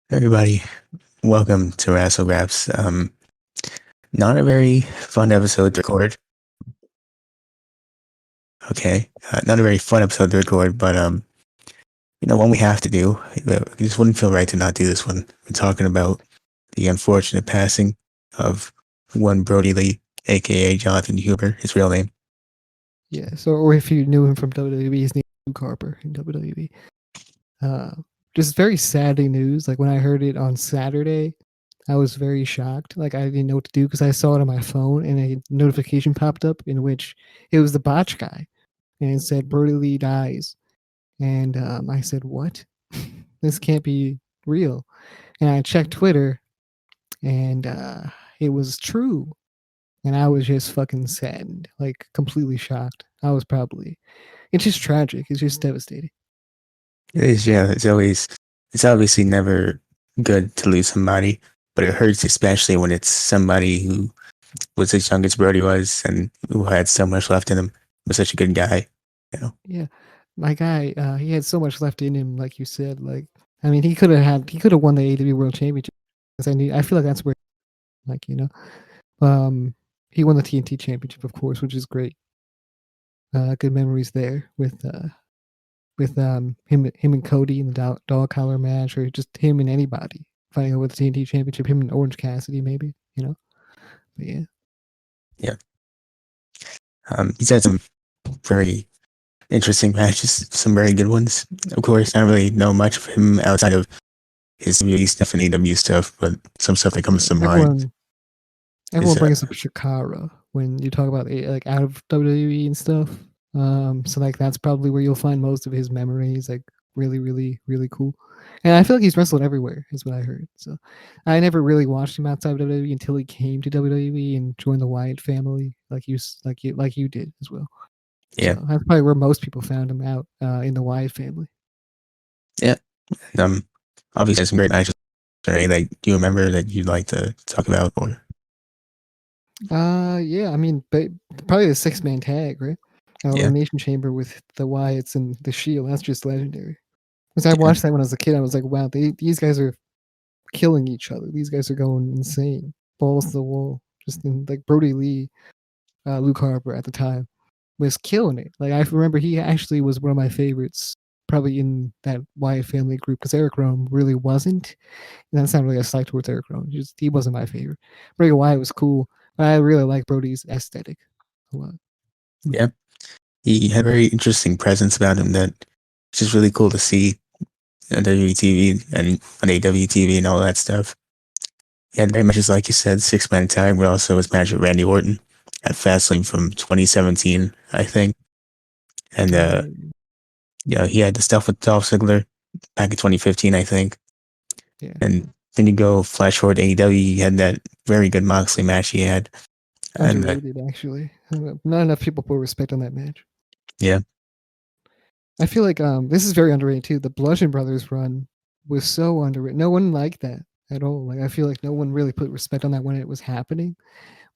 Everybody, welcome to Rasslegraphs. Not a very fun episode to record. Okay, not a very fun episode to record, but one we have to do. It just wouldn't feel right to not do this one. We're talking about the unfortunate passing of one Brodie Lee, aka Jonathan Huber, his real name. Yeah, or if you knew him from WWE, his name is Luke Harper in WWE. Just very saddening news. Like when I heard it on Saturday, I was very shocked. Like I didn't know what to do because I saw it on my phone and a notification popped up in which it was the botch guy and it said Brodie Lee dies. And I said, what? This can't be real. And I checked Twitter and it was true. And I was just fucking saddened, like completely shocked. It's just tragic. It's just devastating. It is, yeah. It's obviously never good to lose somebody, but it hurts especially when it's somebody who was as young as Brodie was and who had so much left in him. Was such a good guy, you know. Yeah, my guy, he had so much left in him, like you said. Like, I mean, he could have won the AEW World Championship. I feel like that's where, like, he won the TNT Championship, of course, which is great. Good memories there with him and Cody in the dog collar match, or just him and anybody fighting over the TNT Championship. Him and Orange Cassidy, maybe. But yeah. Yeah. He's had some very interesting matches, some very good ones. Of course, I don't really know much of him outside of his WWE stuff and AW stuff, but some stuff that comes to mind Everyone is, brings up Shakara when you talk about like out of WWE and stuff. So like that's probably where you'll find most of his memories. Like really, really, really cool. And I feel like he's wrestled everywhere, is what I heard. So I never really watched him outside of WWE until he came to WWE and joined the Wyatt family, like you did as well. yeah, So that's probably where most people found him out in the Wyatt family. yeah. Obviously, has some great matches. Like, do you remember that you'd like to talk about? Or Yeah, I mean, probably the 6-man tag, right? yeah, Elimination Chamber with the Wyatts and the Shield. That's just legendary. Because I yeah, watched that when I was a kid. I was like, wow, these guys are killing each other. These guys are going insane, balls to the wall. Just like Brodie Lee, Luke Harper at the time was killing it. Like I remember he actually was one of my favorites, probably in that Wyatt family group, because Eric Rowan really wasn't. And that's not really a slight towards Eric Rowan. He wasn't my favorite. Bray Wyatt was cool, but I really like Brodie's aesthetic a lot. yeah. He had a very interesting presence about him that it's just really cool to see on WTV and on AWTV and all that stuff. He had very much, as like you said, 6-man tag, but also his match with Randy Orton at Fastlane from 2017, I think. And yeah, he had the stuff with Dolph Ziggler back in 2015, I think. Yeah, And then you go flash forward to AEW, he had that very good Moxley match he had. And underrated actually. Not enough people put respect on that match. yeah, I feel like this is very underrated too. The Bludgeon Brothers run was so underrated. No one liked that at all. Like I feel like no one really put respect on that when it was happening.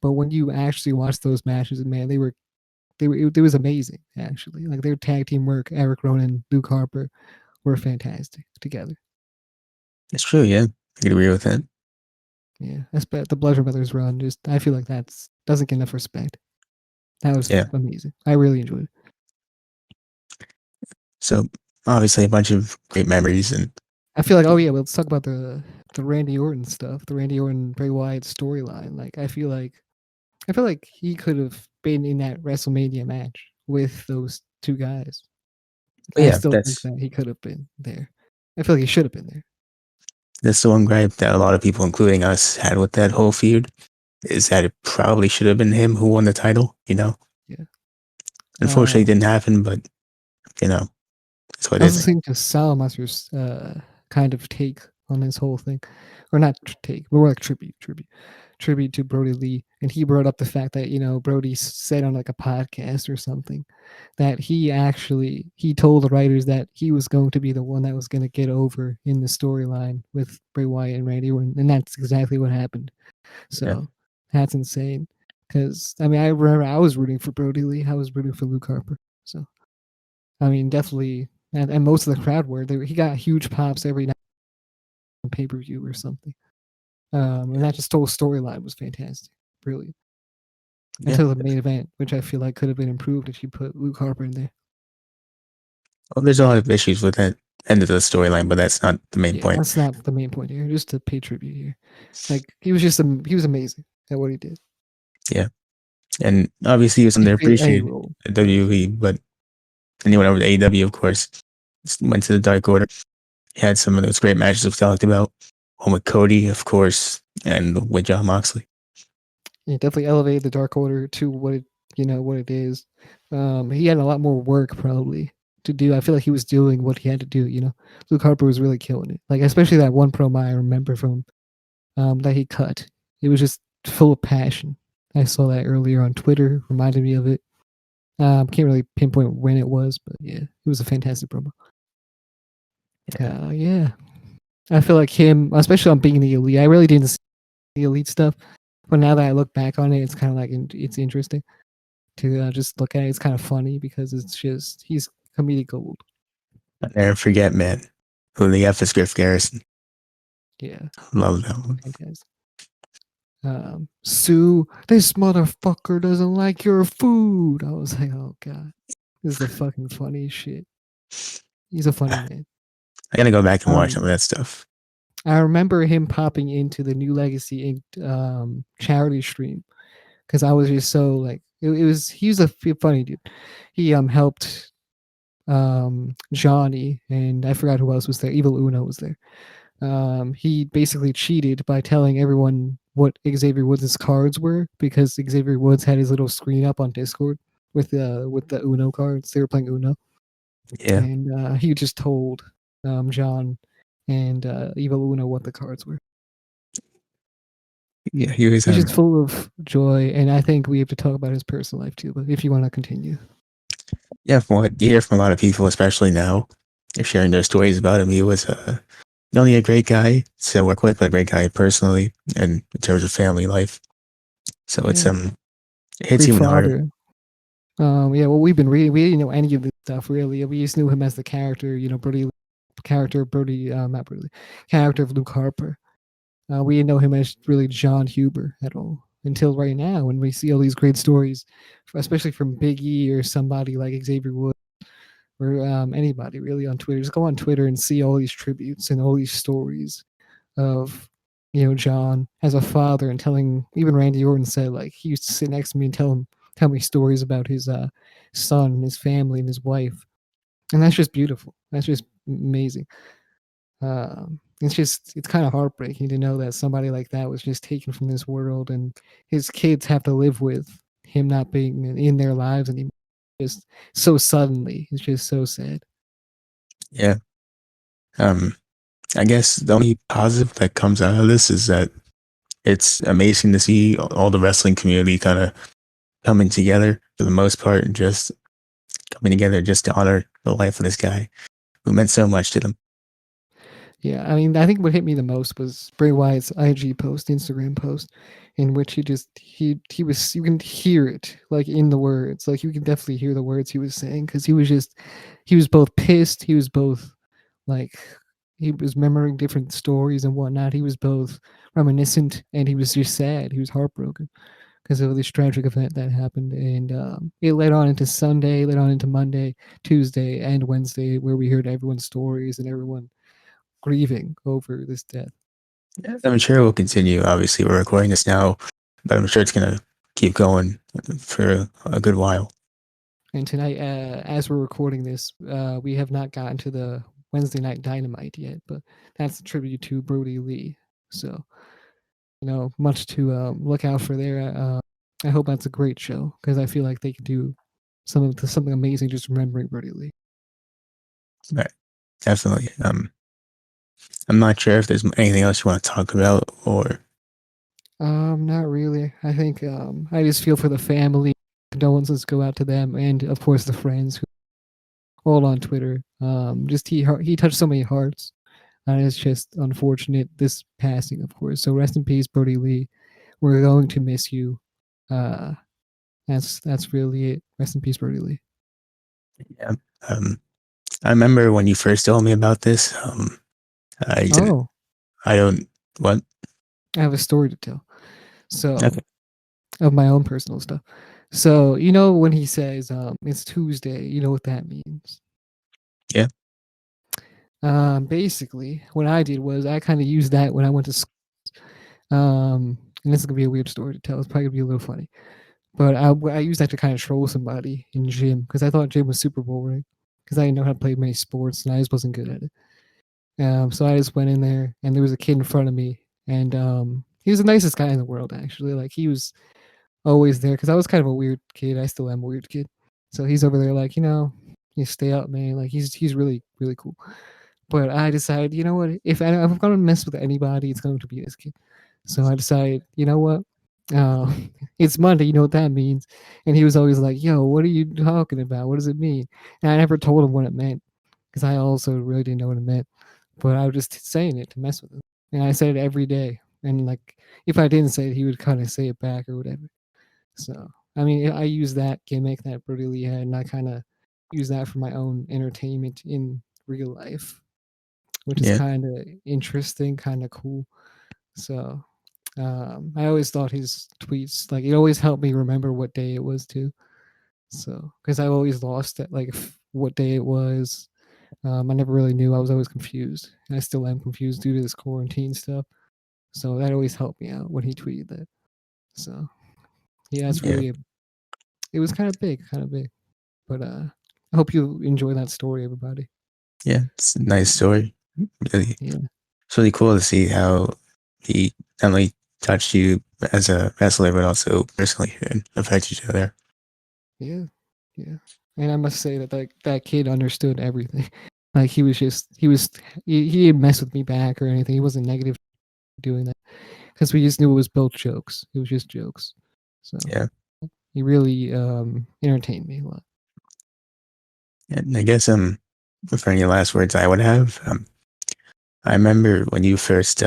But when you actually watch those matches, man, it was amazing actually. Like their tag team work, Eric Rowan, Luke Harper, were fantastic together. it's true. Yeah, I can agree with that. Yeah, the Bludgeon Brothers run. Just I feel like that's doesn't get enough respect. That was Yeah. amazing. I really enjoyed it. So obviously a bunch of great memories and I feel like, oh yeah, well, let's talk about the Randy Orton stuff, the Randy Orton Bray Wyatt storyline. Like I feel like he could have been in that WrestleMania match with those two guys. but I yeah, still think that's that he could have been there. I feel like he should have been there. that's the one gripe that a lot of people, including us, had with that whole feud, is that it probably should have been him who won the title, you know? Yeah. Unfortunately it didn't happen, but you know, it's what I it was is. listening to Salamaster's kind of take on this whole thing, or not take, but more like tribute to Brodie Lee, and he brought up the fact that Brodie said on like a podcast or something that he told the writers that he was going to be the one that was going to get over in the storyline with Bray Wyatt and Randy Orton, and that's exactly what happened. Yeah. So that's insane. Because I mean, I remember I was rooting for Brodie Lee, I was rooting for Luke Harper. So I mean, definitely, and most of the crowd were there. He got huge pops every night. pay-per-view or something. And that just whole storyline was fantastic, brilliant. Yeah. Until the main event, which I feel like could have been improved if you put Luke Harper in there. Well, there's a lot of issues with that end of the storyline, but that's not the main Yeah, point. that's not the main point here. Just to pay tribute here. Like he was amazing at what he did. Yeah. And obviously he was He fit any underappreciated role. at WWE, but then he went over to AEW, of course. Went to the Dark Order. He had some of those great matches we've talked about. One with Cody, of course, and with Jon Moxley. He definitely elevated the Dark Order to what it is. He had a lot more work probably to do. I feel like he was doing what he had to do. Luke Harper was really killing it. Like especially that one promo I remember from that he cut. It was just full of passion. I saw that earlier on Twitter. Reminded me of it. Can't really pinpoint when it was, but yeah, it was a fantastic promo. Yeah. I feel like him, especially on being the elite. I really didn't see the elite stuff, but now that I look back on it, it's kind of like it's interesting to just look at it. It's kind of funny because it's just he's comedic gold. I'll never forget, man. Who the F is Griff Garrison. Yeah, Love that one. fantastic. Sue, this motherfucker doesn't like your food. I was like, oh god, this is the fucking funniest shit. He's a funny man. I gotta go back and watch some of that stuff. I remember him popping into the New Legacy charity stream because I was just so like he was a funny dude. He helped Johnny and I forgot who else was there. Evil Uno was there. He basically cheated by telling everyone what Xavier Woods' cards were because Xavier Woods had his little screen up on Discord with the Uno cards. They were playing Uno. Yeah. And he just told John and Evil Uno what the cards were. Yeah, he was He's just full of joy, and I think we have to talk about his personal life too. But if you want to continue, yeah, from what you hear from a lot of people, especially now, they're sharing their stories about him. He was not only a great guy to work with, but a great guy personally and in terms of family life. So it hits great you in the heart. father. Yeah, well, we've been reading. We didn't know any of this stuff really. We just knew him as the character, Brodie, not Brodie, character of Luke Harper. We didn't know him as really John Huber at all until right now when we see all these great stories, especially from Big E or somebody like Xavier Woods or anybody really on Twitter. Just go on Twitter and see all these tributes and all these stories of John as a father and telling. Even Randy Orton said like he used to sit next to me and tell me stories about his son and his family and his wife, and that's just beautiful. That's just amazing. It's kind of heartbreaking to know that somebody like that was just taken from this world and his kids have to live with him not being in their lives anymore just so suddenly. It's just so sad. Yeah. I guess the only positive that comes out of this is that it's amazing to see all the wrestling community kind of coming together for the most part and just coming together just to honor the life of this guy who meant so much to them. Yeah, I mean, I think what hit me the most was Bray Wyatt's Instagram post, in which he was, you can hear it like in the words, like you can definitely hear the words he was saying because he was both pissed, he was both like he was remembering different stories and whatnot. He was both reminiscent and he was just sad. He was heartbroken because of this tragic event that happened, and it led on into Sunday, led on into Monday, Tuesday, and Wednesday, where we heard everyone's stories and everyone grieving over this death. I'm sure it will continue. Obviously, we're recording this now, but I'm sure it's going to keep going for a good while. And tonight, as we're recording this, we have not gotten to the Wednesday Night Dynamite yet, but that's a tribute to Brodie Lee. So, much to look out for there. I hope that's a great show because I feel like they could do something amazing just remembering Brodie Lee. Right. Definitely. I'm not sure if there's anything else you want to talk about or. Not really. I think I just feel for the family. Condolences go out to them, and of course the friends who all on Twitter. Just he touched so many hearts, and it's just unfortunate this passing, of course. So rest in peace, Brodie Lee. We're going to miss you. That's really it. Rest in peace, Brodie Lee. Yeah. I remember when you first told me about this. I didn't. I don't. What? I have a story to tell. So Okay. of my own personal stuff. So you know when he says it's Tuesday, you know what that means. Yeah. Basically, what I did was I kind of used that when I went to school. And this is gonna be a weird story to tell. It's probably gonna be a little funny, but I used that to kind of troll somebody in gym because I thought gym was super boring because I didn't know how to play many sports and I just wasn't good at it. So I just went in there and there was a kid in front of me and he was the nicest guy in the world actually. Like he was always there because I was kind of a weird kid. I still am a weird kid. So he's over there like, you stay up, man. Like he's really really cool. But I decided, you know what? If I'm gonna mess with anybody, it's going to be this kid. So I decided, you know what? Uh, it's Monday. You know what that means? And he was always like, "Yo, what are you talking about? What does it mean?" And I never told him what it meant because I also really didn't know what it meant. But I was just saying it to mess with him, and I said it every day. And like, if I didn't say it, he would kind of say it back or whatever. So I mean, I use that gimmick that Brodie Lee had, and I kind of use that for my own entertainment in real life, which is Yeah. kind of interesting, kind of cool. So I always thought his tweets like it always helped me remember what day it was too. So because I always lost it, like what day it was. I never really knew. I was always confused. And I still am confused due to this quarantine stuff. So that always helped me out when he tweeted that. So yeah, it's Yeah. really it was kind of big, kind of big. But I hope you enjoy that story, everybody. Yeah. It's a nice story. Really, Yeah, it's really cool to see how he not only touched you as a wrestler, but also personally and affected you there. yeah, yeah. And I must say that that kid understood everything. Like he didn't mess with me back or anything. He wasn't negative doing that because we just knew it was both jokes. It was just jokes. So Yeah. he really entertained me a lot. And I guess for any last words I would have, I remember when you first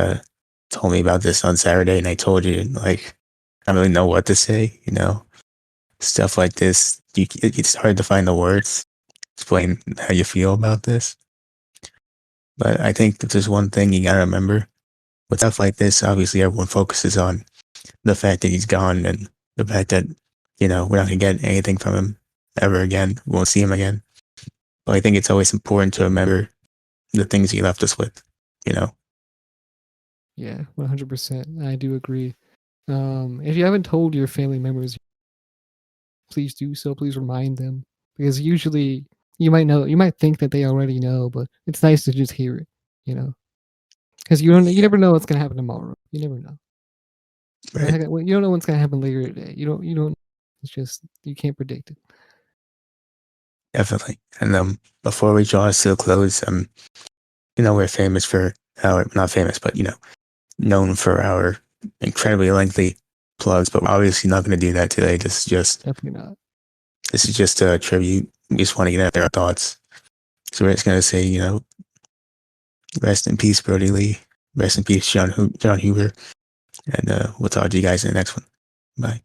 told me about this on Saturday, and I told you like I don't really know what to say. Stuff like this. It's hard to find the words to explain how you feel about this. But I think if there's one thing you gotta remember with stuff like this, obviously everyone focuses on the fact that he's gone and the fact that we're not gonna get anything from him ever again. We won't see him again. But I think it's always important to remember the things he left us with. You know. Yeah, 100%. I do agree. If you haven't told your family members, please do so. Please remind them because usually you might think that they already know, but it's nice to just hear it. You know, because you Yeah. never know what's gonna happen tomorrow. You never know. Right. You don't know what's gonna happen later today. You don't. It's just you can't predict it. Definitely. And before we draw us to a close, we're famous for our not famous, but known for our incredibly lengthy plugs. But we're obviously not going to do that today. Definitely not. This is just a tribute. We just want to get out there our thoughts. So we're just going to say, rest in peace, Brodie Lee. Rest in peace, John Huber. And we'll talk to you guys in the next one. Bye.